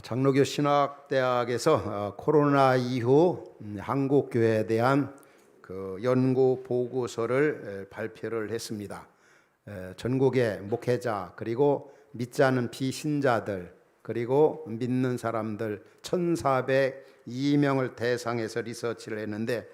장로교 신학대학에서 코로나 이후 한국 교회에 대한 그 연구 보고서를 발표를 했습니다. 전국의 목회자 그리고 믿지 않는 비신자들 그리고 믿는 사람들 1,402명을 대상해서 리서치를 했는데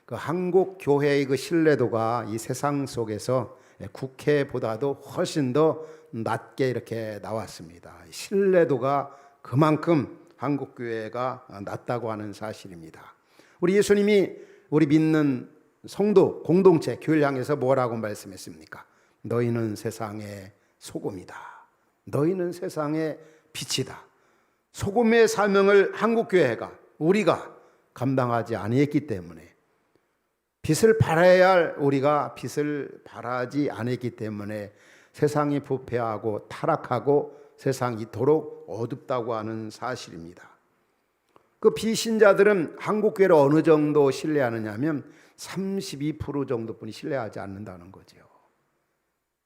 그 한국 교회의 그 신뢰도가 이 세상 속에서 국회보다도 훨씬 더 낮게 이렇게 나왔습니다. 신뢰도가 그만큼 한국 교회가 낮다고 하는 사실입니다. 우리 예수님이 우리 믿는 성도 공동체 교회를 향해서 뭐라고 말씀했습니까? 너희는 세상의 소금이다. 너희는 세상의 빛이다. 소금의 사명을 한국 교회가 우리가 감당하지 아니했기 때문에 빛을 발해야 할 우리가 빛을 발하지 않았기 때문에 세상이 부패하고 타락하고 세상이 이토록 어둡다고 하는 사실입니다. 그 비신자들은 한국교회를 어느 정도 신뢰하느냐 하면 32% 정도뿐이 신뢰하지 않는다는 거죠.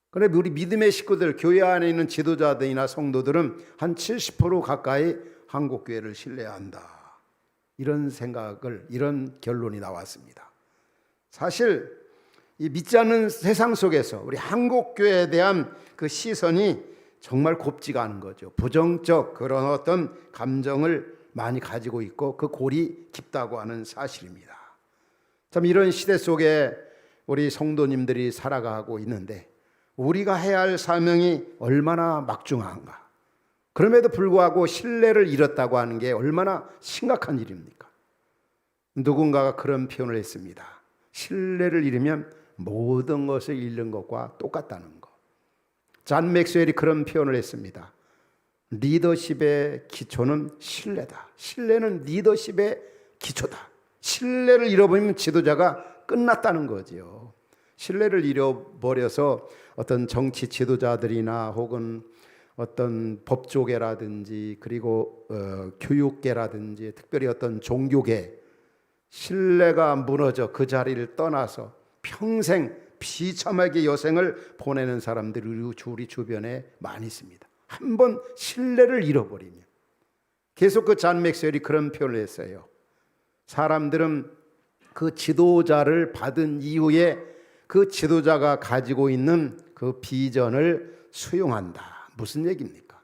그런데 우리 믿음의 식구들, 교회 안에 있는 지도자들이나 성도들은 한 70% 가까이 한국교회를 신뢰한다. 이런 생각을, 이런 결론이 나왔습니다. 사실 이 믿지 않는 세상 속에서 우리 한국교회에 대한 그 시선이 정말 곱지가 않은 거죠. 부정적 그런 어떤 감정을 많이 가지고 있고 그 골이 깊다고 하는 사실입니다. 참 이런 시대 속에 우리 성도님들이 살아가고 있는데 우리가 해야 할 사명이 얼마나 막중한가. 그럼에도 불구하고 신뢰를 잃었다고 하는 게 얼마나 심각한 일입니까? 누군가가 그런 표현을 했습니다. 신뢰를 잃으면 모든 것을 잃는 것과 똑같다는 것. 잔 맥스웰이 그런 표현을 했습니다. 리더십의 기초는 신뢰다. 신뢰는 리더십의 기초다. 신뢰를 잃어버리면 지도자가 끝났다는 거지요. 신뢰를 잃어버려서 어떤 정치 지도자들이나 혹은 어떤 법조계라든지 그리고 교육계라든지 특별히 어떤 종교계 신뢰가 무너져 그 자리를 떠나서 평생 비참하게 여생을 보내는 사람들이 우리 주변에 많이 있습니다. 한번 신뢰를 잃어버리면 계속 그 잔 맥스웰이 그런 표현을 했어요. 사람들은 그 지도자를 받은 이후에 그 지도자가 가지고 있는 그 비전을 수용한다. 무슨 얘기입니까?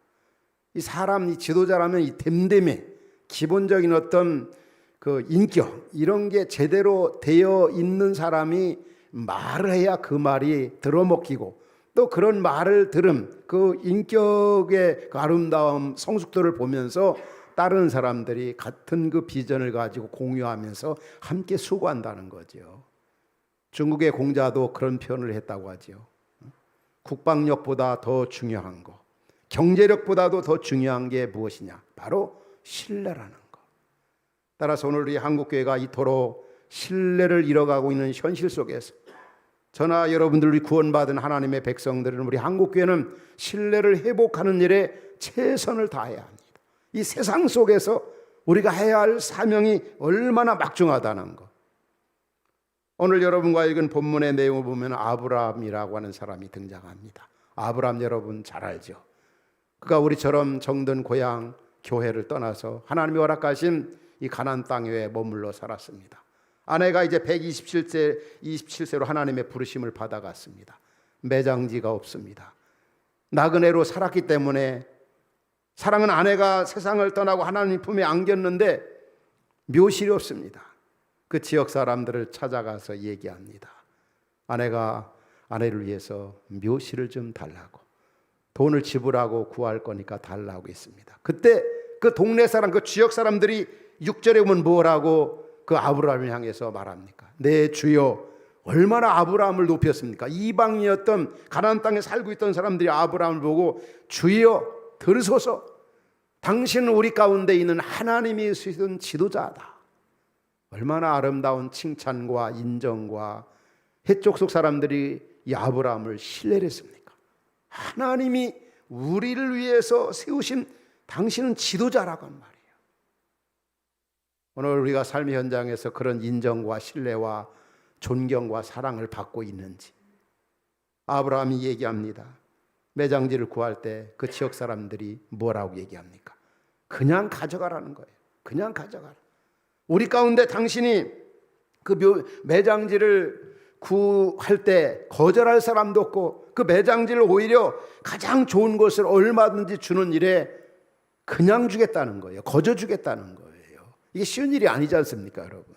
이 사람, 이 지도자라면 이 됨됨에 기본적인 어떤 그 인격 이런 게 제대로 되어 있는 사람이 말을 해야 그 말이 들어먹히고 또 그런 말을 들음 그 인격의 그 아름다움 성숙도를 보면서 다른 사람들이 같은 그 비전을 가지고 공유하면서 함께 수고한다는 거죠. 중국의 공자도 그런 표현을 했다고 하죠. 국방력보다 더 중요한 거, 경제력보다도 더 중요한 게 무엇이냐? 바로 신뢰라는 거. 따라서 오늘 우리 한국교회가 이토록 신뢰를 잃어가고 있는 현실 속에서 저나 여러분들 우리 구원받은 하나님의 백성들은 우리 한국교회는 신뢰를 회복하는 일에 최선을 다해야 합니다. 이 세상 속에서 우리가 해야 할 사명이 얼마나 막중하다는 것. 오늘 여러분과 읽은 본문의 내용을 보면 아브라함이라고 하는 사람이 등장합니다. 아브라함 여러분 잘 알죠? 그가 우리처럼 정든 고향 교회를 떠나서 하나님이 허락하신 이 가나안 땅에 머물러 살았습니다. 아내가 이제 127세로 하나님의 부르심을 받아갔습니다. 매장지가 없습니다. 나그네로 살았기 때문에 사랑은 아내가 세상을 떠나고 하나님 품에 안겼는데 묘실이 없습니다. 그 지역 사람들을 찾아가서 얘기합니다. 아내가 아내를 위해서 묘실을 좀 달라고, 돈을 지불하고 구할 거니까 달라고 했습니다. 그때 그 동네 사람, 그 지역 사람들이 6절에 보면 뭐라고 그 아브라함을 향해서 말합니까? 내 주여. 얼마나 아브라함을 높였습니까? 이방이었던 가나안 땅에 살고 있던 사람들이 아브라함을 보고 주여 들으소서. 당신은 우리 가운데 있는 하나님이 쓰신 지도자다. 얼마나 아름다운 칭찬과 인정과 해쪽 속 사람들이 이 아브라함을 신뢰를 했습니까? 하나님이 우리를 위해서 세우신 당신은 지도자라고 한 말이에요. 오늘 우리가 삶의 현장에서 그런 인정과 신뢰와 존경과 사랑을 받고 있는지 아브라함이 얘기합니다. 매장지를 구할 때 그 지역 사람들이 뭐라고 얘기합니까? 그냥 가져가라는 거예요. 그냥 가져가라. 우리 가운데 당신이 그 매장지를 구할 때 거절할 사람도 없고 그 매장지를 오히려 가장 좋은 것을 얼마든지 주는 일에 그냥 주겠다는 거예요. 거저 주겠다는 거예요. 이게 쉬운 일이 아니지 않습니까, 여러분?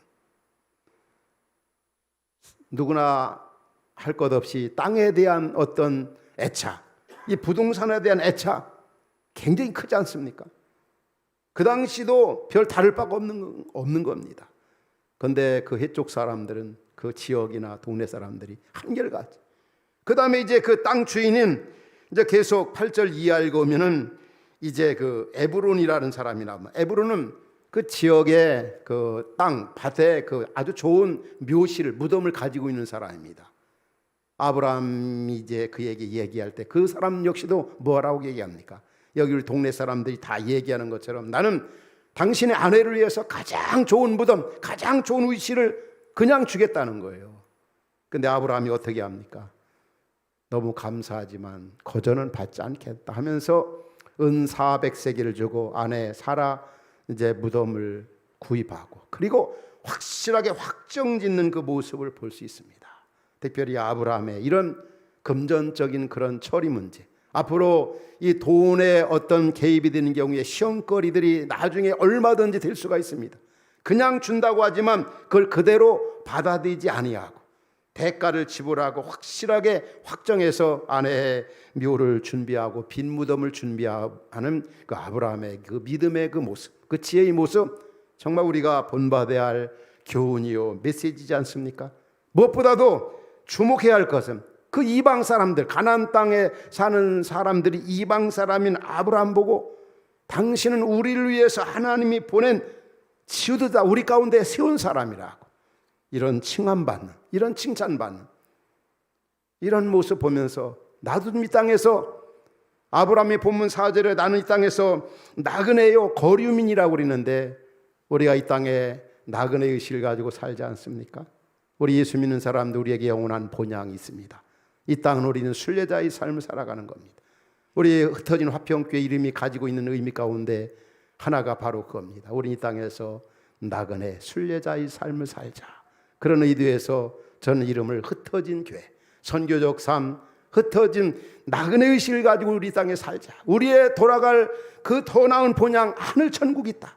누구나 할 것 없이 땅에 대한 어떤 애착, 이 부동산에 대한 애착 굉장히 크지 않습니까? 그 당시도 별 다를 바가 없는 겁니다. 그런데 그 해쪽 사람들은, 그 지역이나 동네 사람들이 한결같이. 그 다음에 이제 그 땅 주인은 이제 계속 8절 이하에 읽으면은 이제 그 에브론이라는 사람이 나옵니다. 에브론은 그 지역의 그 땅, 밭에 그 아주 좋은 묘실, 무덤을 가지고 있는 사람입니다. 아브라함이 이제 그에게 얘기할 때 그 사람 역시도 뭐라고 얘기합니까? 여기 우리 동네 사람들이 다 얘기하는 것처럼 나는 당신의 아내를 위해서 가장 좋은 무덤, 가장 좋은 위치를 그냥 주겠다는 거예요. 근데 아브라함이 어떻게 합니까? 너무 감사하지만 거저는 받지 않겠다 하면서 은 400세겔을 주고 아내 사라 이제 무덤을 구입하고, 그리고 확실하게 확정짓는 그 모습을 볼 수 있습니다. 특별히 아브라함의 이런 금전적인 그런 처리 문제, 앞으로 이 돈에 어떤 개입이 되는 경우에 시험거리들이 나중에 얼마든지 될 수가 있습니다. 그냥 준다고 하지만 그걸 그대로 받아들이지 아니하고 대가를 지불하고 확실하게 확정해서 아내의 묘를 준비하고 빈 무덤을 준비하는 그 아브라함의 그 믿음의 그 모습, 그 지혜의 모습, 정말 우리가 본받아야 할 교훈이요 메시지지 않습니까? 무엇보다도 주목해야 할 것은 그 이방 사람들, 가나안 땅에 사는 사람들이 이방 사람인 아브라함 보고 당신은 우리를 위해서 하나님이 보낸 지도자, 우리 가운데 세운 사람이라고 이런 칭함받는, 이런 칭찬받는 이런 모습 보면서 나도 이 땅에서, 아브라함이 본문 4절에 나는 이 땅에서 나그네요 거류민이라고 그러는데 우리가 이 땅에 나그네 의식을 가지고 살지 않습니까? 우리 예수 믿는 사람들, 우리에게 영원한 본향이 있습니다. 이 땅은 우리는 순례자의 삶을 살아가는 겁니다. 우리 흩어진 화평교회 이름이 가지고 있는 의미 가운데 하나가 바로 그겁니다. 우리 이 땅에서 나그네 순례자의 삶을 살자. 그런 의도에서 저는 이름을 흩어진 교회, 선교적 삶, 흩어진 나그네 의식을 가지고 우리 땅에 살자. 우리의 돌아갈 그 더 나은 본향 하늘 천국이 있다.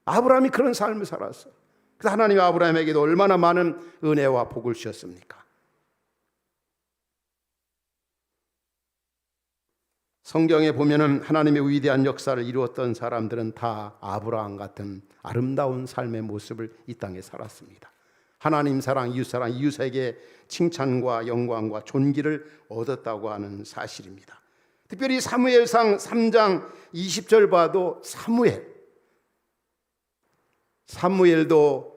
아브라함이 그런 삶을 살았어. 그래서 하나님이 아브라함에게도 얼마나 많은 은혜와 복을 주셨습니까? 성경에 보면은 하나님의 위대한 역사를 이루었던 사람들은 다 아브라함 같은 아름다운 삶의 모습을 이 땅에 살았습니다. 하나님 사랑, 이웃에게 칭찬과 영광과 존귀를 얻었다고 하는 사실입니다. 특별히 사무엘상 3장 20절 봐도 사무엘도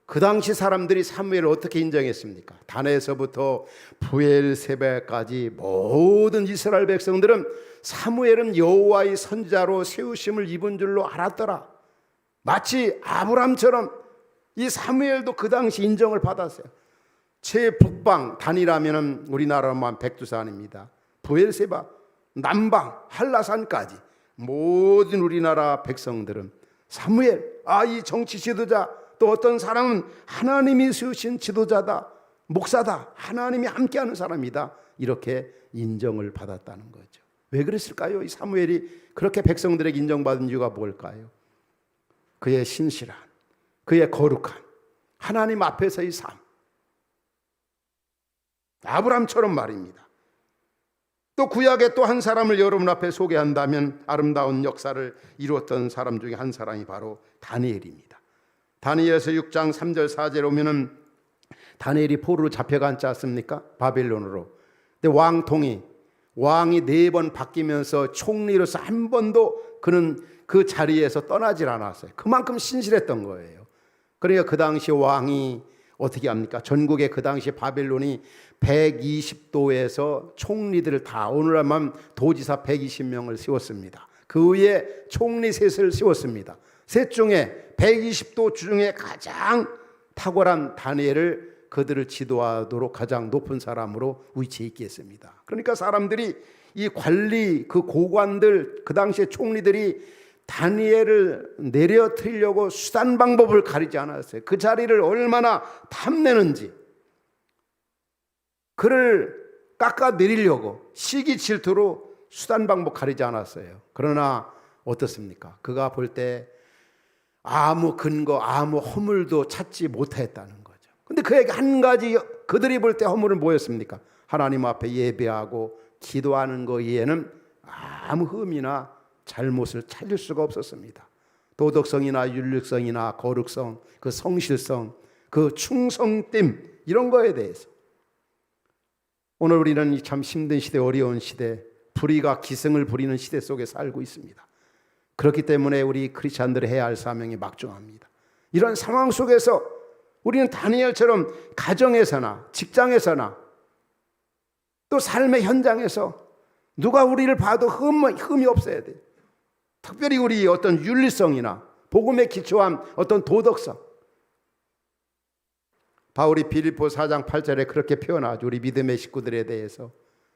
그 당시 사람들이 사무엘을 어떻게 인정했습니까? 단에서부터 부엘세바까지 모든 이스라엘 백성들은 사무엘은 여호와의 선지자로 세우심을 입은 줄로 알았더라. 마치 아브람처럼 이 사무엘도 그 당시 인정을 받았어요. 최북방 단이라면 우리나라만 백두산입니다. 부엘세바, 남방 한라산까지 모든 우리나라 백성들은 사무엘, 이 정치 지도자, 또 어떤 사람은 하나님이 세우신 지도자다, 목사다, 하나님이 함께하는 사람이다, 이렇게 인정을 받았다는 거죠. 왜 그랬을까요? 이 사무엘이 그렇게 백성들에게 인정받은 이유가 뭘까요? 그의 신실한, 그의 거룩한 하나님 앞에서의 삶, 아브람처럼 말입니다. 또 구약에 또 한 사람을 여러분 앞에 소개한다면 아름다운 역사를 이루었던 사람 중에 한 사람이 바로 다니엘입니다. 다니엘서 6장 3절 4절 오면은 다니엘이 포로로 잡혀갔지 않습니까? 바벨론으로. 근데 왕이 4번 바뀌면서 총리로서 한 번도 그는 그 자리에서 떠나질 않았어요. 그만큼 신실했던 거예요. 그러니까 그 당시 왕이 어떻게 합니까? 전국에 그 당시 바벨론이 120도에서 총리들을 다, 오늘날만 도지사 120명을 세웠습니다. 그 위에 총리 셋을 세웠습니다. 셋 중에 120도 중에 가장 탁월한 다니엘을 그들을 지도하도록 가장 높은 사람으로 위치해 있게 했습니다. 그러니까 사람들이 이 관리, 그 고관들, 그 당시에 총리들이 다니엘을 내려뜨리려고 수단 방법을 가리지 않았어요. 그 자리를 얼마나 탐내는지, 그를 깎아내리려고 시기 질투로 수단 방법 가리지 않았어요. 그러나 어떻습니까? 그가 볼 때 아무 근거, 아무 허물도 찾지 못했다는 거죠. 근데 그에게 한 가지, 그들이 볼 때 허물은 뭐였습니까? 하나님 앞에 예배하고 기도하는 것 이외에는 아무 흠이나 잘못을 찾을 수가 없었습니다. 도덕성이나 윤리성이나 거룩성, 그 성실성, 그 충성됨, 이런 거에 대해서. 오늘 우리는 참 힘든 시대, 어려운 시대, 불의가 기승을 부리는 시대 속에 살고 있습니다. 그렇기 때문에 우리 크리스찬들이 해야 할 사명이 막중합니다. 이런 상황 속에서 우리는 다니엘처럼 가정에서나 직장에서나 또 삶의 현장에서 누가 우리를 봐도 흠이 없어야 돼요. 특별히 우리 어떤 윤리성이나 복음에 기초한 어떤 도덕성. 바울이 빌립보 4장 8절에 그렇게 표현하죠. 우리 믿음의 식구들에 대해서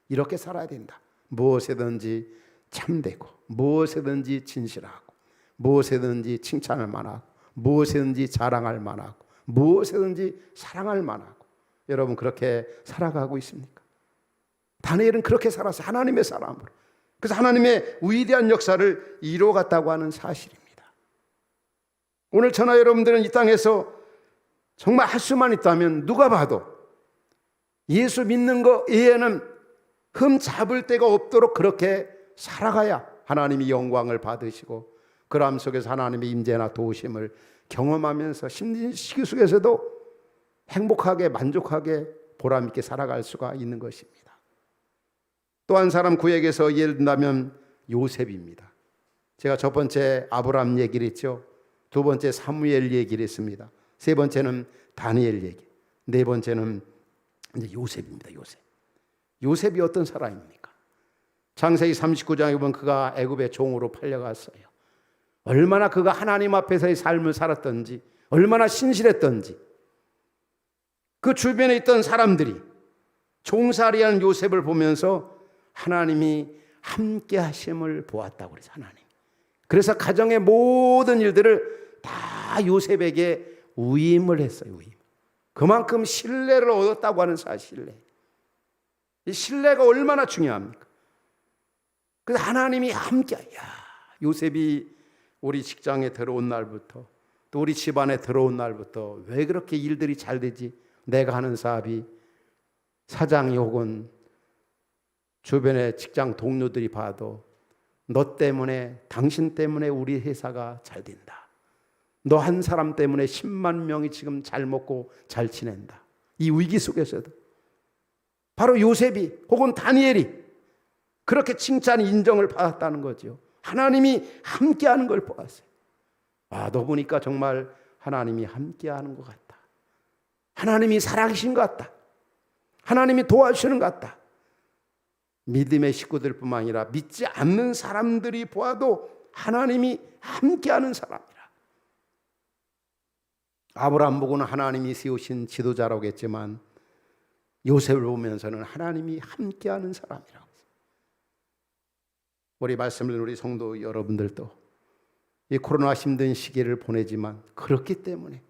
이렇게 살아야 된다. 무엇에든지 참되고, 무엇에든지 진실하고, 무엇에든지 칭찬할 만하고, 무엇에든지 자랑할 만하고, 무엇에든지 사랑할 만하고. 여러분 그렇게 살아가고 있습니까? 다니엘은 그렇게 살았어요. 하나님의 사람으로. 그래서 하나님의 위대한 역사를 이루어갔다고 하는 사실입니다. 오늘 저나 여러분들은 이 땅에서 정말 할 수만 있다면 누가 봐도 예수 믿는 것 외에는 흠 잡을 데가 없도록 그렇게 살아가야 하나님이 영광을 받으시고 그 삶 속에서 하나님의 임재나 도우심을 경험하면서 힘든 시기 속에서도 행복하게 만족하게 보람있게 살아갈 수가 있는 것입니다. 또 한 사람 구약에서 예를 든다면 요셉입니다. 제가 첫 번째 아브라함 얘기를 했죠. 두 번째 사무엘 얘기를 했습니다. 세 번째는 다니엘 얘기, 네 번째는 이제 요셉입니다. 요셉이 어떤 사람입니까? 창세기 39장에 보면 그가 애굽의 종으로 팔려갔어요. 얼마나 그가 하나님 앞에서의 삶을 살았던지, 얼마나 신실했던지, 그 주변에 있던 사람들이 종살이하는 요셉을 보면서 하나님이 함께 하심을 보았다고 그래서 하나님. 그래서 가정의 모든 일들을 다 요셉에게 위임을 했어요. 위임. 그만큼 신뢰를 얻었다고 하는 사실. 이 신뢰가 얼마나 중요합니까? 그래서 하나님이 함께. 요셉이 우리 직장에 들어온 날부터 또 우리 집안에 들어온 날부터 왜 그렇게 일들이 잘 되지? 내가 하는 사업이 사장이 혹은 주변의 직장 동료들이 봐도 너 때문에, 당신 때문에 우리 회사가 잘 된다. 너 한 사람 때문에 10만 명이 지금 잘 먹고 잘 지낸다. 이 위기 속에서도 바로 요셉이 혹은 다니엘이 그렇게 칭찬, 인정을 받았다는 거죠. 하나님이 함께하는 걸 보았어요. 너 보니까 정말 하나님이 함께하는 것 같다. 하나님이 살아계신 것 같다. 하나님이 도와주시는 것 같다. 믿음의 식구들뿐만 아니라 믿지 않는 사람들이 보아도 하나님이 함께하는 사람이라. 아브라함 보고는 하나님이 세우신 지도자라고 했지만 요셉을 보면서는 하나님이 함께하는 사람이라고. 우리 말씀을 우리 성도 여러분들도 이 코로나 힘든 시기를 보내지만 그렇기 때문에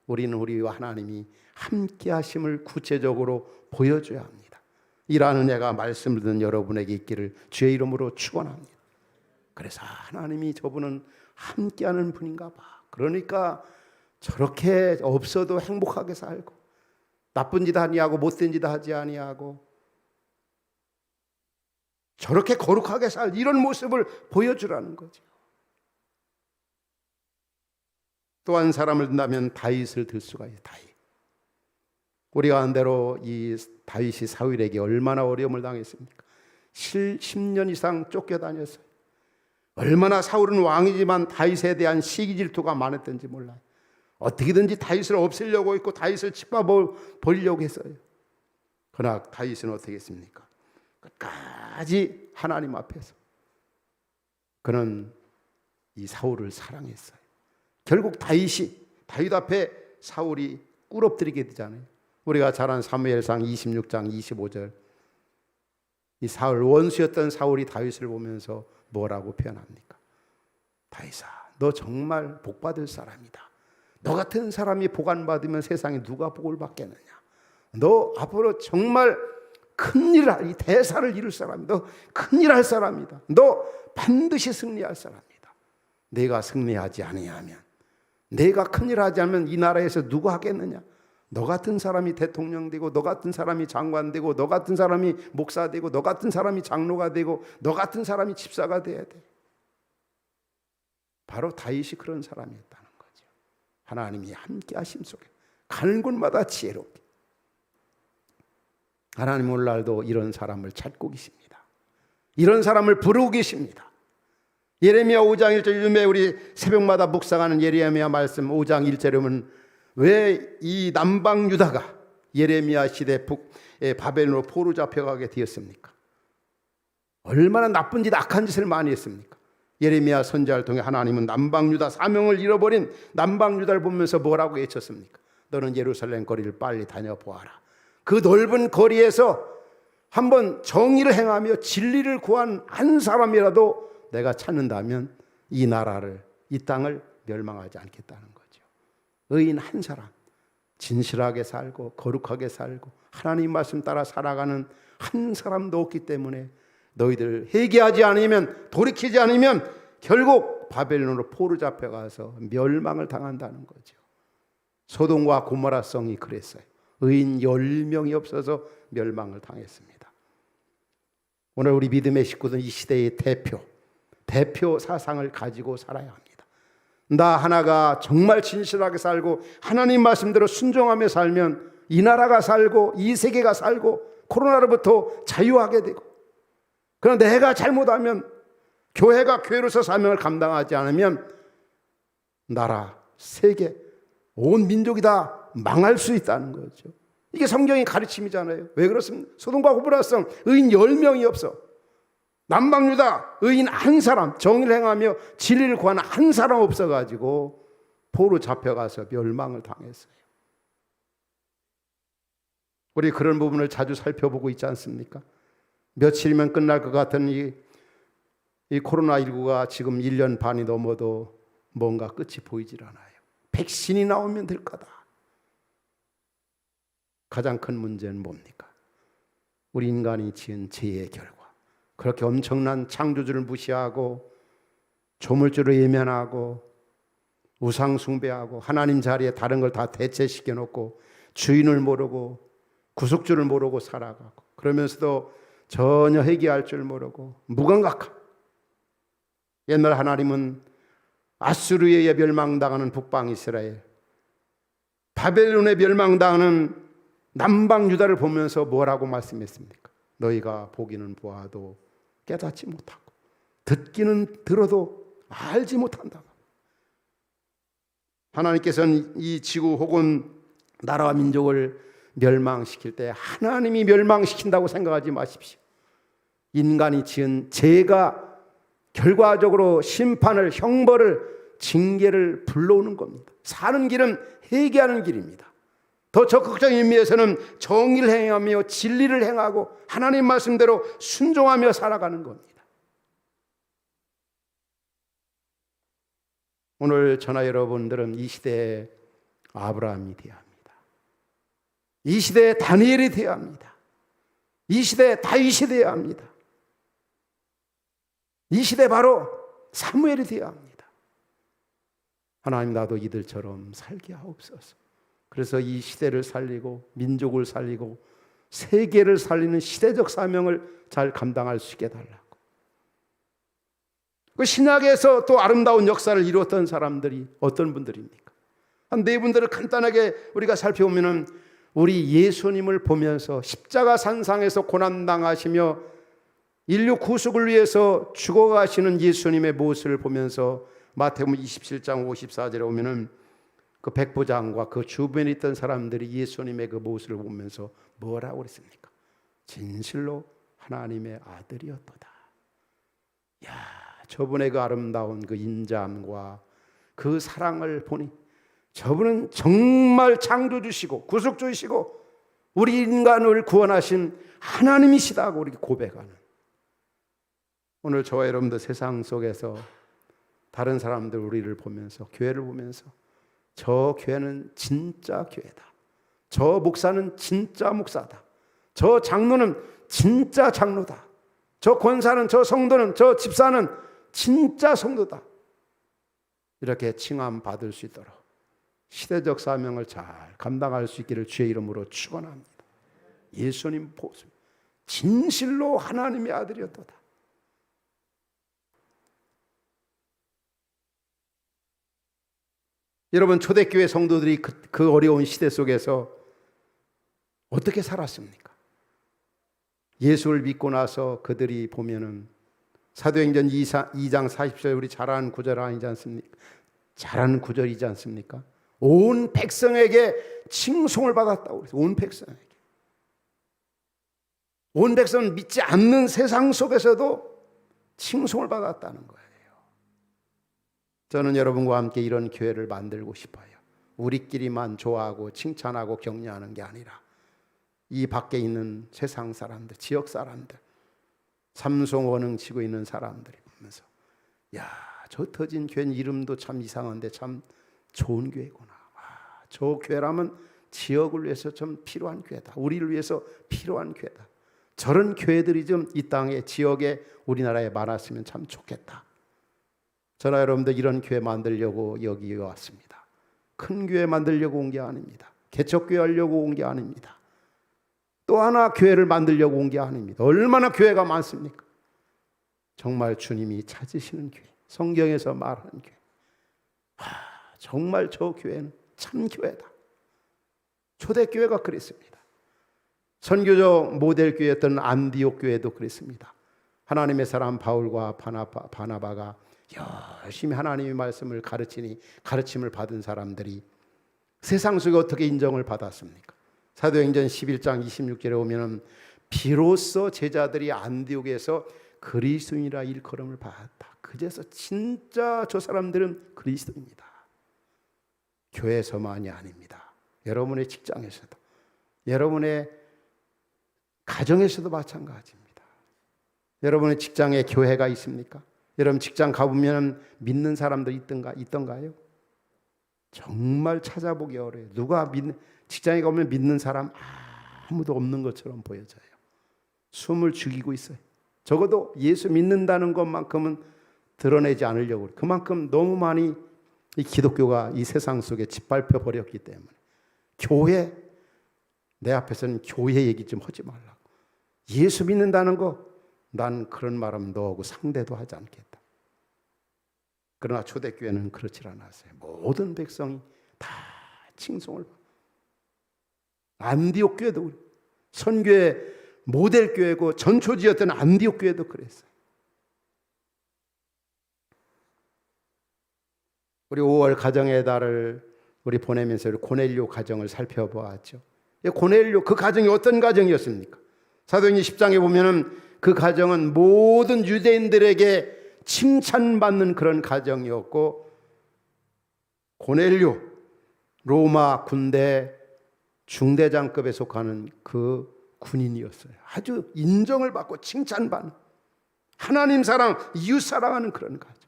우리는 우리와 하나님이 함께하심을 구체적으로 보여줘야 합니다. 이라는 예가 말씀을 듣는 여러분에게 있기를 주의 이름으로 축원합니다. 그래서 하나님이 저분은 함께하는 분인가 봐. 그러니까 저렇게 없어도 행복하게 살고 나쁜 짓 아니하고 못된 짓 하지 아니하고 저렇게 거룩하게 살 이런 모습을 보여주라는 거죠. 또 한 사람을 든다면 다윗을 들 수가 있어요. 다윗. 우리가 아는 대로 이 다윗이 사울에게 얼마나 어려움을 당했습니까? 10년 이상 쫓겨다녔어요. 얼마나 사울은 왕이지만 다윗에 대한 시기 질투가 많았던지 몰라요. 어떻게든지 다윗을 없애려고 했고 다윗을 짚어버리려고 했어요. 그러나 다윗은 어떻게 했습니까? 끝까지 하나님 앞에서 그는 이 사울을 사랑했어요. 결국 다윗 앞에 사울이 꿇어뜨리게 되잖아요. 우리가 잘 아는 사무엘상 26장 25절, 이 사울 원수였던 사울이 다윗을 보면서 뭐라고 표현합니까? 다윗아, 너 정말 복받을 사람이다. 너 같은 사람이 복 안 받으면 세상에 누가 복을 받겠느냐. 너 앞으로 정말 큰일을, 이 대사를 이룰 사람이다. 너 큰일 할 사람이다. 너 반드시 승리할 사람이다. 내가 승리하지 아니하면, 내가 큰일 하지 않으면 이 나라에서 누가 하겠느냐. 너 같은 사람이 대통령 되고, 너 같은 사람이 장관 되고, 너 같은 사람이 목사 되고, 너 같은 사람이 장로가 되고, 너 같은 사람이 집사가 돼야 돼. 바로 다윗이 그런 사람이었다는 거죠. 하나님이 함께 하심 속에 가는 곳마다 지혜롭게. 하나님 오늘날도 이런 사람을 찾고 계십니다. 이런 사람을 부르고 계십니다. 예레미야 5장 1절, 요즘에 우리 새벽마다 묵상하는 예레미야 말씀 5장 1절에 보면 왜 이 남방 유다가 예레미야 시대 바벨론으로 포로 잡혀가게 되었습니까? 얼마나 나쁜 짓, 악한 짓을 많이 했습니까? 예레미야 선지자를 통해 하나님은 남방 유다, 사명을 잃어버린 남방 유다를 보면서 뭐라고 외쳤습니까? 너는 예루살렘 거리를 빨리 다녀보아라. 그 넓은 거리에서 한번 정의를 행하며 진리를 구한 한 사람이라도 내가 찾는다면 이 나라를, 이 땅을 멸망하지 않겠다는 거죠. 의인 한 사람, 진실하게 살고 거룩하게 살고 하나님 말씀 따라 살아가는 한 사람도 없기 때문에 너희들 회개하지 않으면, 돌이키지 않으면 결국 바벨론으로 포로 잡혀가서 멸망을 당한다는 거죠. 소돔과 고모라 성이 그랬어요. 의인 10명이 없어서 멸망을 당했습니다. 오늘 우리 믿음의 식구들은 이 시대의 대표 사상을 가지고 살아야 합니다. 나 하나가 정말 진실하게 살고 하나님 말씀대로 순종하며 살면 이 나라가 살고 이 세계가 살고 코로나로부터 자유하게 되고, 그러나 내가 잘못하면, 교회가 교회로서 사명을 감당하지 않으면 나라, 세계, 온 민족이 다 망할 수 있다는 거죠. 이게 성경의 가르침이잖아요. 왜 그렇습니까? 소돔과 고모라 성 의인 10명이 없어. 남방 유다 의인 한 사람, 정의를 행하며 진리를 구하는 한 사람 없어가지고 포로 잡혀가서 멸망을 당했어요. 우리 그런 부분을 자주 살펴보고 있지 않습니까? 며칠이면 끝날 것 같은 이 코로나19가 지금 1년 반이 넘어도 뭔가 끝이 보이질 않아요. 백신이 나오면 될 거다. 가장 큰 문제는 뭡니까? 우리 인간이 지은 죄의 결과. 그렇게 엄청난 창조주를 무시하고 조물주를 외면하고 우상 숭배하고 하나님 자리에 다른 걸 다 대체시켜 놓고 주인을 모르고 구속주를 모르고 살아가고, 그러면서도 전혀 회개할 줄 모르고 무감각한. 옛날 하나님은 아수르에 멸망당하는 북방 이스라엘, 바벨론에 멸망당하는 남방 유다를 보면서 뭐라고 말씀했습니까? 너희가 보기는 보아도 깨닫지 못하고 듣기는 들어도 알지 못한다. 하나님께서는 이 지구 혹은 나라와 민족을 멸망시킬 때 하나님이 멸망시킨다고 생각하지 마십시오. 인간이 지은 죄가 결과적으로 심판을, 형벌을, 징계를 불러오는 겁니다. 사는 길은 회개하는 길입니다. 더 적극적인 의미에서는 정의를 행하며 진리를 행하고 하나님 말씀대로 순종하며 살아가는 겁니다. 오늘 저나 여러분들은 이 시대에 아브라함이 되어야 합니다. 이 시대에 다니엘이 되어야 합니다. 이 시대에 다윗이 되어야 합니다. 이 시대 바로 사무엘이 되어야 합니다. 하나님, 나도 이들처럼 살게 하옵소서. 그래서 이 시대를 살리고 민족을 살리고 세계를 살리는 시대적 사명을 잘 감당할 수 있게 달라고. 그 신약에서 또 아름다운 역사를 이루었던 사람들이 어떤 분들입니까? 한 네 분들을 간단하게 우리가 살펴보면은, 우리 예수님을 보면서 십자가 산상에서 고난당하시며 인류 구속을 위해서 죽어가시는 예수님의 모습을 보면서 마태복음 27장 54절에 오면은 그 백부장과 그 주변에 있던 사람들이 예수님의 그 모습을 보면서 뭐라고 그랬습니까? 진실로 하나님의 아들이었도다. 야, 저분의 그 아름다운 그 인자함과 그 사랑을 보니 저분은 정말 창조주시고 구속주이시고 우리 인간을 구원하신 하나님이시다고 이렇게 고백하는, 오늘 저와 여러분들 세상 속에서 다른 사람들 우리를 보면서, 교회를 보면서 저 교회는 진짜 교회다, 저 목사는 진짜 목사다, 저 장로는 진짜 장로다, 저 권사는, 저 성도는, 저 집사는 진짜 성도다, 이렇게 칭함받을 수 있도록 시대적 사명을 잘 감당할 수 있기를 주의 이름으로 축원합니다. 예수님 보수 진실로 하나님의 아들이었도다. 여러분, 초대교회 성도들이 그 어려운 시대 속에서 어떻게 살았습니까? 예수를 믿고 나서 그들이 보면은 사도행전 2장 40절 우리 잘 아는 구절 아니지 않습니까? 잘 아는 구절이지 않습니까? 온 백성에게 칭송을 받았다고 그랬어요. 온 백성에게. 온 백성은 믿지 않는 세상 속에서도 칭송을 받았다는 거예요. 저는 여러분과 함께 이런 교회를 만들고 싶어요. 우리끼리만 좋아하고 칭찬하고 격려하는 게 아니라 이 밖에 있는 세상 사람들, 지역 사람들, 삼성 원흥 치고 있는 사람들이 보면서 야, 저 터진 교회 이름도 참 이상한데 참 좋은 교회구나. 저 교회라면 지역을 위해서 좀 필요한 교회다. 우리를 위해서 필요한 교회다. 저런 교회들이 좀 이 땅에, 지역에, 우리나라에 많았으면 참 좋겠다. 저나 여러분들 이런 교회 만들려고 여기 왔습니다. 큰 교회 만들려고 온 게 아닙니다. 개척교회 하려고 온 게 아닙니다. 또 하나 교회를 만들려고 온 게 아닙니다. 얼마나 교회가 많습니까? 정말 주님이 찾으시는 교회, 성경에서 말하는 교회. 정말 저 교회는 참 교회다. 초대교회가 그랬습니다. 선교적 모델 교회였던 안디옥 교회도 그랬습니다. 하나님의 사람 바울과 바나바가 열심히 하나님의 말씀을 가르치니 가르침을 받은 사람들이 세상 속에 어떻게 인정을 받았습니까? 사도행전 11장 26절에 보면 비로소 제자들이 안디옥에서 그리스도인이라 일컬음을 받았다. 그제서 진짜 저 사람들은 그리스도입니다. 교회에서만이 아닙니다. 여러분의 직장에서도, 여러분의 가정에서도 마찬가지입니다. 여러분의 직장에 교회가 있습니까? 여러분 직장 가보면 믿는 사람들 있던가요? 정말 찾아보기 어려워요. 직장에 가면 믿는 사람 아무도 없는 것처럼 보여져요. 숨을 죽이고 있어요. 적어도 예수 믿는다는 것만큼은 드러내지 않으려고 해요. 그만큼 너무 많이 이 기독교가 이 세상 속에 짓밟혀 버렸기 때문에 교회, 내 앞에서는 교회 얘기 좀 하지 말라고. 예수 믿는다는 거 난 그런 말하면 너하고 상대도 하지 않겠다. 그러나 초대교회는 그렇지 않았어요. 모든 백성이 다 칭송을 받고. 안디옥 교회도 선교의 모델 교회고 전초지였던 안디옥 교회도 그랬어요. 우리 5월 가정의 달을 우리 보내면서 우리 고넬료 가정을 살펴보았죠. 고넬료 그 가정이 어떤 가정이었습니까? 사도행전 10장에 보면은 그 가정은 모든 유대인들에게 칭찬받는 그런 가정이었고, 고넬료 로마 군대 중대장급에 속하는 그 군인이었어요. 아주 인정을 받고 칭찬받는, 하나님 사랑, 이웃 사랑하는 그런 가정.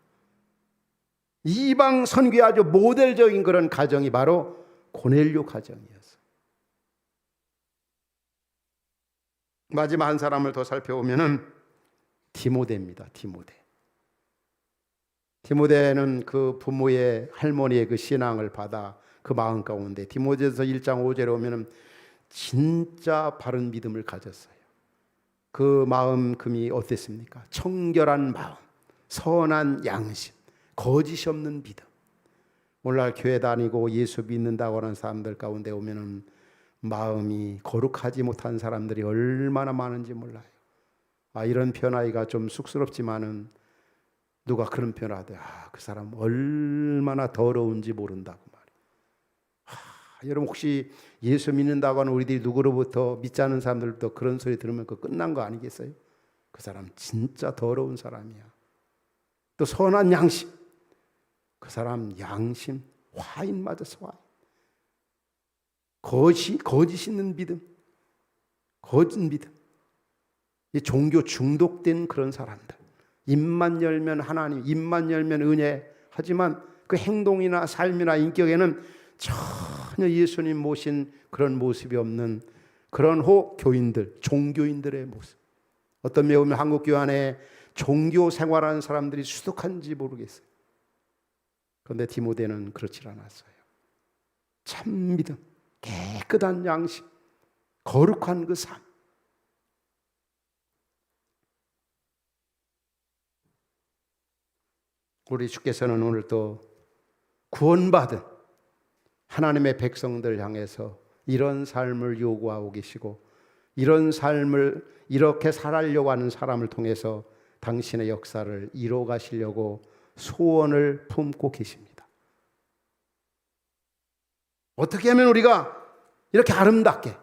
이방 선교의 아주 모델적인 그런 가정이 바로 고넬료 가정이었어요. 마지막 한 사람을 더 살펴보면은 디모데입니다. 디모데는 그 부모의, 할머니의 그 신앙을 받아 그 마음 가운데 디모데서 1장 5절에 오면은 진짜 바른 믿음을 가졌어요. 그 마음금이 어땠습니까? 청결한 마음, 선한 양심, 거짓이 없는 믿음. 오늘날 교회 다니고 예수 믿는다고 하는 사람들 가운데 오면은 마음이 거룩하지 못한 사람들이 얼마나 많은지 몰라요. 이런 표현하기가 좀 쑥스럽지만은 누가 그런 표현하대. 그 사람 얼마나 더러운지 모른다고 말이에요. 여러분 혹시 예수 믿는다고 하는 우리들이 누구로부터 믿지 않는 사람들도 그런 소리 들으면 그 끝난 거 아니겠어요? 그 사람 진짜 더러운 사람이야. 또 선한 양심. 그 사람 양심 화인 맞아서 화인. 거짓 있는 믿음, 거짓 믿음. 이 종교 중독된 그런 사람들. 입만 열면 하나님, 입만 열면 은혜, 하지만 그 행동이나 삶이나 인격에는 전혀 예수님 모신 그런 모습이 없는 그런 교인들, 종교인들의 모습. 어떤 면에 보면 한국교회 안에 종교 생활하는 사람들이 수두한지 모르겠어요. 그런데 디모데는 그렇지 않았어요. 참 믿음, 깨끗한 양심, 거룩한 그 삶. 우리 주께서는 오늘 또 구원받은 하나님의 백성들 향해서 이런 삶을 요구하고 계시고, 이런 삶을 이렇게 살아려고 하는 사람을 통해서 당신의 역사를 이뤄 가시려고 소원을 품고 계십니다. 어떻게 하면 우리가 이렇게 아름답게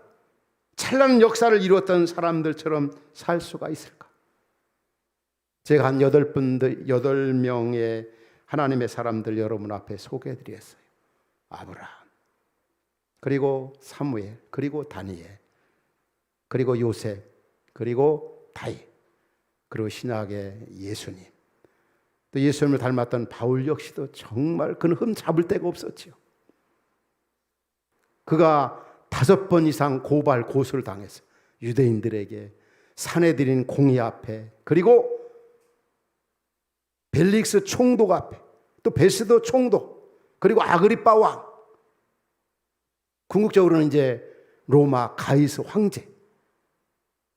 찬란한 역사를 이루었던 사람들처럼 살 수가 있을까? 제가 한 8명의 하나님의 사람들 여러분 앞에 소개해드렸어요. 아브라함, 그리고 사무엘, 그리고 다니엘, 그리고 요셉, 그리고 다윗, 그리고 신약의 예수님. 또 예수님을 닮았던 바울 역시도 정말 그는 흠 잡을 데가 없었지요. 그가 5번 이상 고발 고소를 당했어요. 유대인들에게, 사내들인 공의 앞에, 그리고 벨릭스 총독 앞에, 또 베스도 총독, 그리고 아그리빠 왕, 궁극적으로는 이제 로마 가이스 황제.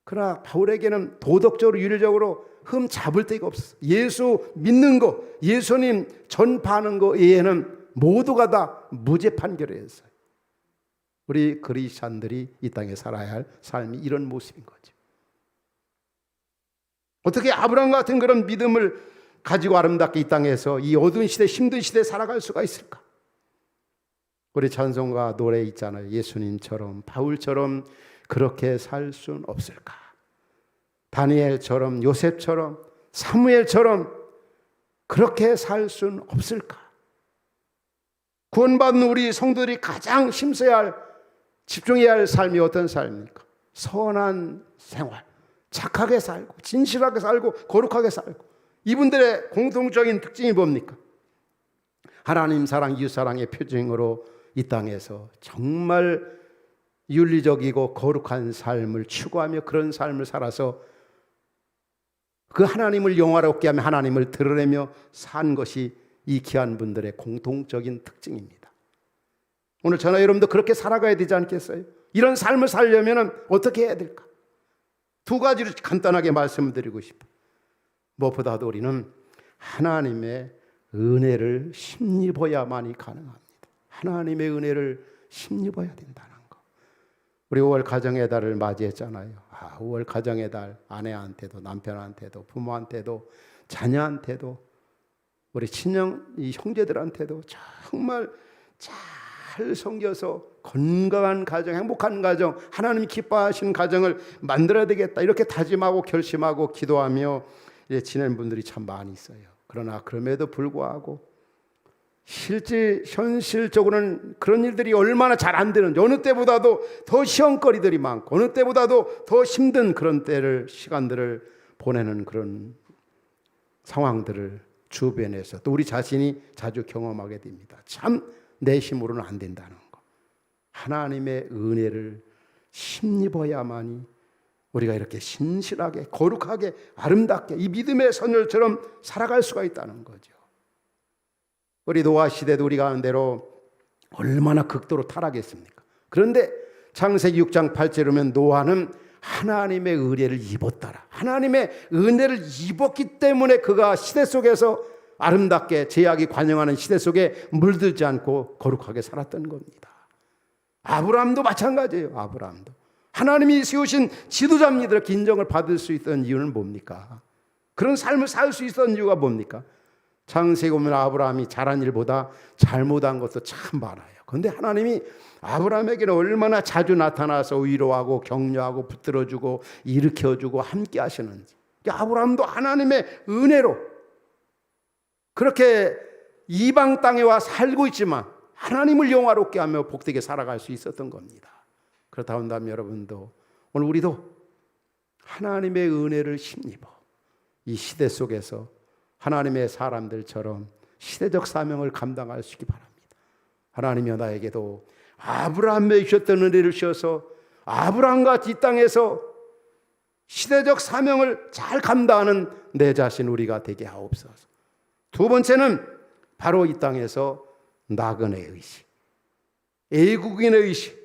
그러나 바울에게는 도덕적으로 윤리적으로 흠 잡을 데가 없었어요. 예수 믿는 거, 예수님 전파하는 거 외에는 모두가 다 무죄 판결이었어요. 우리 그리스찬들이 이 땅에 살아야 할 삶이 이런 모습인 거죠. 어떻게 아브라함 같은 그런 믿음을 가지고 아름답게 이 땅에서 이 어두운 시대, 힘든 시대에 살아갈 수가 있을까? 우리 찬송가 노래 있잖아요. 예수님처럼, 바울처럼 그렇게 살 수는 없을까? 다니엘처럼, 요셉처럼, 사무엘처럼 그렇게 살 수는 없을까? 구원받은 우리 성도들이 가장 힘써야 할, 집중해야 할 삶이 어떤 삶입니까? 선한 생활, 착하게 살고, 진실하게 살고, 거룩하게 살고. 이분들의 공통적인 특징이 뭡니까? 하나님 사랑, 이웃 사랑의 표징으로 이 땅에서 정말 윤리적이고 거룩한 삶을 추구하며 그런 삶을 살아서 그 하나님을 영화롭게 하며 하나님을 드러내며 산 것이 이 귀한 분들의 공통적인 특징입니다. 오늘 저나 여러분도 그렇게 살아가야 되지 않겠어요? 이런 삶을 살려면 어떻게 해야 될까? 2가지로 간단하게 말씀드리고 싶어요. 무엇보다도 우리는 하나님의 은혜를 힘입어야만이 가능합니다. 하나님의 은혜를 힘입어야 된다는 거. 우리 5월 가정의 달을 맞이했잖아요. 5월 가정의 달, 아내한테도 남편한테도 부모한테도 자녀한테도 우리 친형 이 형제들한테도 정말 잘 섬겨서 건강한 가정, 행복한 가정, 하나님이 기뻐하시는 가정을 만들어야 되겠다 이렇게 다짐하고 결심하고 기도하며 지낸 분들이 참 많이 있어요. 그러나 그럼에도 불구하고 현실적으로는 그런 일들이 얼마나 잘 안 되는지, 어느 때보다도 더 시험거리들이 많고 어느 때보다도 더 힘든 그런 시간들을 보내는 그런 상황들을 주변에서 또 우리 자신이 자주 경험하게 됩니다. 참 내 힘으로는 안 된다는 거. 하나님의 은혜를 힘입어야만이 우리가 이렇게 신실하게 거룩하게 아름답게 이 믿음의 선열처럼 살아갈 수가 있다는 거죠. 우리 노아 시대도 우리가 아는 대로 얼마나 극도로 타락했습니까? 그런데 창세기 6장 8절에 보면 노아는 하나님의 은혜를 입었더라. 하나님의 은혜를 입었기 때문에 그가 시대 속에서 아름답게 제약이 관영하는 시대 속에 물들지 않고 거룩하게 살았던 겁니다. 아브라함도 마찬가지예요. 아브라함도 하나님이 세우신 지도자입니다. 이렇게 인정을 받을 수 있던 이유는 뭡니까? 그런 삶을 살 수 있었던 이유가 뭡니까? 창세기 보면 아브라함이 잘한 일보다 잘못한 것도 참 많아요. 그런데 하나님이 아브라함에게는 얼마나 자주 나타나서 위로하고 격려하고 붙들어주고 일으켜주고 함께 하시는지. 아브라함도 하나님의 은혜로 그렇게 이방 땅에 와 살고 있지만 하나님을 영화롭게 하며 복되게 살아갈 수 있었던 겁니다. 그렇다 한다면 여러분도 오늘 우리도 하나님의 은혜를 힘입어 이 시대 속에서 하나님의 사람들처럼 시대적 사명을 감당할 수 있기 바랍니다. 하나님이여 나에게도 아브라함에 주셨던 은혜를 주셔서 아브라함같이 이 땅에서 시대적 사명을 잘 감당하는 내 자신 우리가 되게 하옵소서. 두 번째는 바로 이 땅에서 나그네의 의식, 애국인의 의식,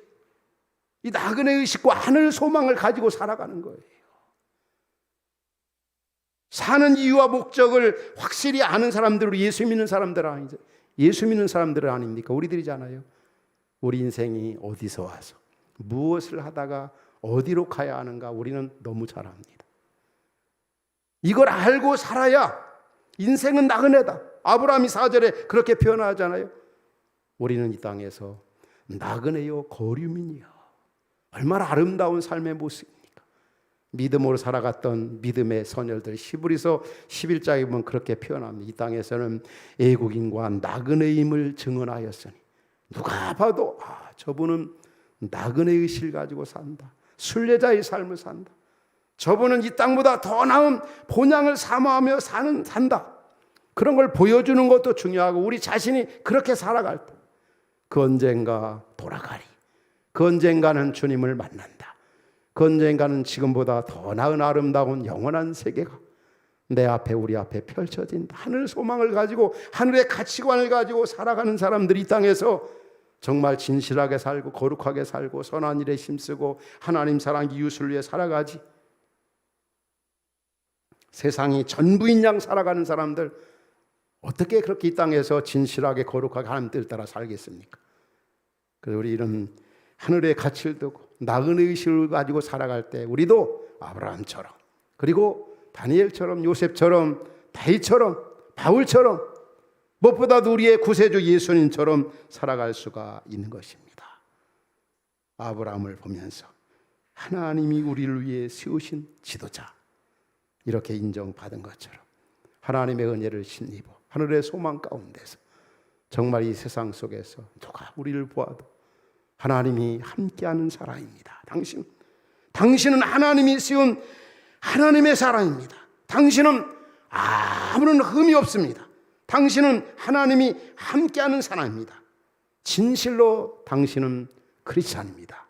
이 나그네의 의식과 하늘 소망을 가지고 살아가는 거예요. 사는 이유와 목적을 확실히 아는 사람들은 예수 믿는 사람들 아니죠. 예수 믿는 사람들은 아닙니까? 우리들이잖아요. 우리 인생이 어디서 와서 무엇을 하다가 어디로 가야 하는가 우리는 너무 잘 압니다. 이걸 알고 살아야 인생은 나그네다. 아브라함이 4절에 그렇게 표현하잖아요. 우리는 이 땅에서 나그네요 거류민이요. 얼마나 아름다운 삶의 모습입니까? 믿음으로 살아갔던 믿음의 선열들, 히브리서 11장에 보면 그렇게 표현합니다. 이 땅에서는 애국인과 나그네임을 증언하였으니 누가 봐도 저분은 나그네 의식을 가지고 산다. 순례자의 삶을 산다. 저분은 이 땅보다 더 나은 본향을 사모하며 산다. 그런 걸 보여주는 것도 중요하고 우리 자신이 그렇게 살아갈 때 그 언젠가 돌아가리. 그 언젠가는 주님을 만난다. 그 언젠가는 지금보다 더 나은 아름다운 영원한 세계가 내 앞에 우리 앞에 펼쳐진다. 하늘 소망을 가지고 하늘의 가치관을 가지고 살아가는 사람들이 이 땅에서 정말 진실하게 살고 거룩하게 살고 선한 일에 힘쓰고 하나님 사랑 이웃을 위해 살아가지. 세상이 전부인 양 살아가는 사람들 어떻게 그렇게 이 땅에서 진실하게 거룩하게 하나님 뜻을 따라 살겠습니까? 그래서 우리 이런 하늘의 가치를 두고 나그네 의식을 가지고 살아갈 때 우리도 아브라함처럼 그리고 다니엘처럼 요셉처럼 다윗처럼 바울처럼 무엇보다도 우리의 구세주 예수님처럼 살아갈 수가 있는 것입니다. 아브라함을 보면서 하나님이 우리를 위해 세우신 지도자 이렇게 인정받은 것처럼 하나님의 은혜를 힘입어 하늘의 소망 가운데서 정말 이 세상 속에서 누가 우리를 보아도 하나님이 함께하는 사람입니다. 당신은 하나님이 세운 하나님의 사람입니다. 당신은 아무런 흠이 없습니다. 당신은 하나님이 함께하는 사람입니다. 진실로 당신은 크리스찬입니다.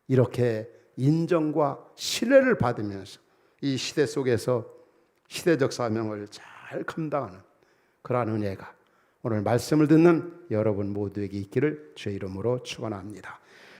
이렇게 인정과 신뢰를 받으면서 이 시대 속에서 시대적 사명을 잘 감당하는 그러한 은혜가 오늘 말씀을 듣는 여러분 모두에게 있기를 주의 이름으로 축원합니다.